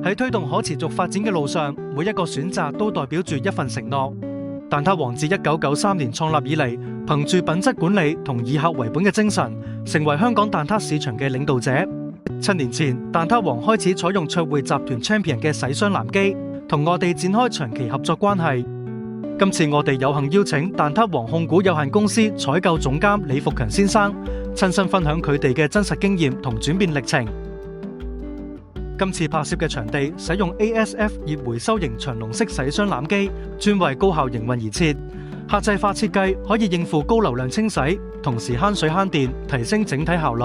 喺推動可持續發展嘅路上，每一個選擇都代表住一份承諾。蛋撻王自1993年創立以嚟，憑住品質管理同以客為本嘅精神，成為香港蛋撻市場嘅領導者。7年前，蛋撻王開始採用卓匯集團 Champion 嘅洗雙藍機，同我哋展開長期合作關係。今次我哋有幸邀請蛋撻王控股有限公司採購總監李福強先生，親身分享佢哋嘅真實經驗同轉變歷程。今次拍攝嘅場地使用 ASF 熱回收型長龍式洗雙籃機，專為高效營運而設，客製化設計可以應付高流量清洗，同時慳水慳電，提升整體效率。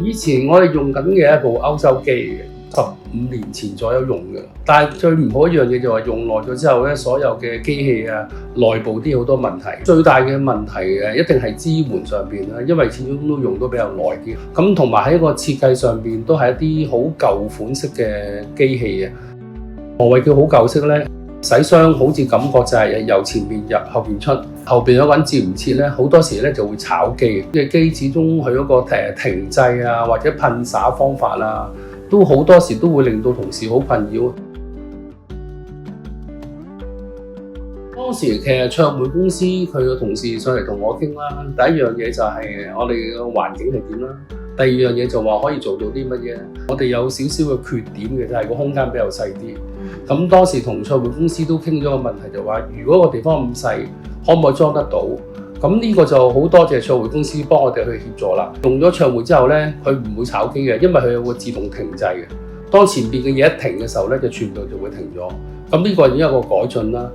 以前我哋用緊嘅一部歐洲機嘅，15年前左右用嘅，但係最唔好一樣嘢就係用耐咗之後咧，所有嘅機器啊，內部啲好多問題。最大嘅問題一定係支援上邊啦，因為始終都用得比較耐啲。咁同埋喺個設計上邊都係一啲好舊款式嘅機器啊。何謂叫好舊式咧？洗雙好似感覺就係由前邊入後邊出，後邊有個人接唔切咧，好多時咧就會炒機。嘅機始終佢嗰個停滯啊，或者噴灑方法啊，都好多時都會令到同事好困擾。當時其實卓匯公司佢個同事上嚟同我傾啦，第一樣嘢就係我哋個環境係點啦，第二樣嘢就話可以做到啲乜嘢。我哋有少少嘅缺點嘅，就係個空間比較細啲。咁當時同卓匯公司都傾咗個問題，就話如果個地方咁細，可唔可以裝得到？咁呢個就好多謝卓匯公司幫我哋去協助啦。用咗卓匯之後呢，佢唔會炒機嘅，因為佢有個自動停滯嘅。當前邊嘅嘢一停嘅時候呢，就全部就會停咗。咁呢個已經有個改進啦。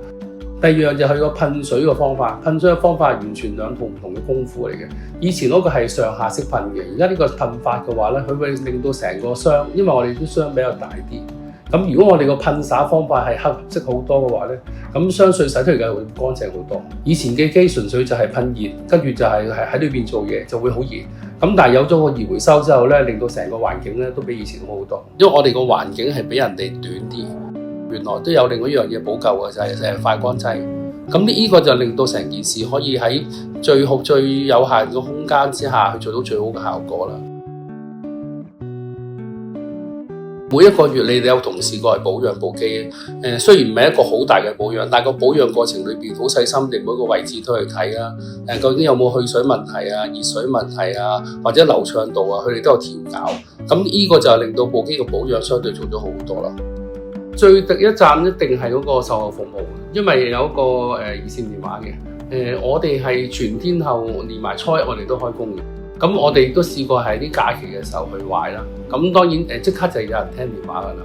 第二樣就係個噴水嘅方法，噴水嘅方法係完全兩套唔同嘅功夫嚟嘅。以前嗰個係上下式噴嘅，而家呢個噴法嘅話呢，佢會令到成個箱，因為我哋啲箱比較大啲。咁如果我哋個噴灑方法係黑色好多嘅話呢，咁相對洗出嚟嘅會乾淨好多。以前嘅機純粹就係噴熱，跟住就係喺裏邊做嘢就會好熱。咁但係有咗個熱回收之後呢，令到成個環境呢都比以前好好多。因為我哋個環境係比人哋短啲，原來都有另外一樣嘢補救嘅，就係快乾劑。咁呢個就令到成件事可以喺最有限嘅空間之下去做到最好嘅效果啦。每一個月你哋有同事過嚟保養部機，雖然唔係一個好大嘅保養，但係個保養過程裏邊好細心地每個位置都去睇啦。究竟有冇去水問題啊、熱水問題啊，或者流暢度啊，佢哋都有調校。咁呢個就令到部機嘅保養相對做咗好多啦。最第一站一定係嗰個售後服務，因為有一個熱線電話嘅。我哋係全天候連埋初一我哋都開工嘅。咁我哋都試過喺啲假期嘅時候去壞啦，咁當然即刻就有人聽電話㗎啦。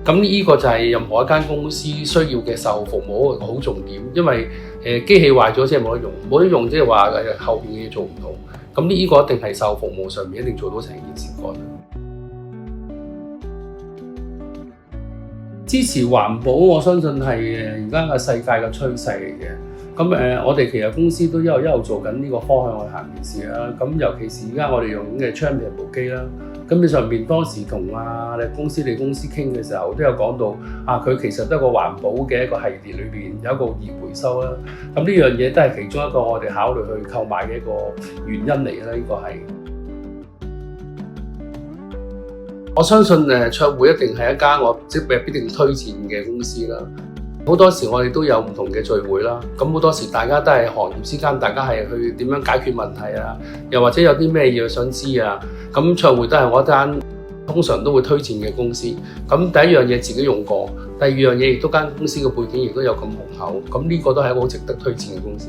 咁呢個就係任何一間公司需要嘅售後服務一個好重點，因為機器壞咗即係冇得用，冇得用即係話後邊嘅嘢做唔到。咁呢個一定係售後服務上面一定做到成件事幹。支持環保，我相信係而家嘅世界嘅趨勢嚟嘅。咁我哋其實公司都一路做緊呢個方向去行件事啦。咁尤其是而家我哋用緊嘅 Champion 部機啦，咁上面當時同你公司傾嘅時候，都有講到佢其實都係個環保嘅一個系列裏邊有一個熱回收啦。咁呢樣嘢都係其中一個我哋考慮去購買嘅一個原因嚟嘅啦。呢個係我相信卓匯一定係一間我必定推薦嘅公司啦。好多時我哋都有唔同嘅聚會啦，咁好多時大家都係行業之間，大家係去點樣解決問題啊，又或者有啲咩嘢想知啊，咁卓匯都係我一間通常都會推薦嘅公司。咁第一樣嘢自己用過，第二樣嘢亦都間公司嘅背景亦都有咁雄厚，咁呢個都係一個好值得推薦嘅公司。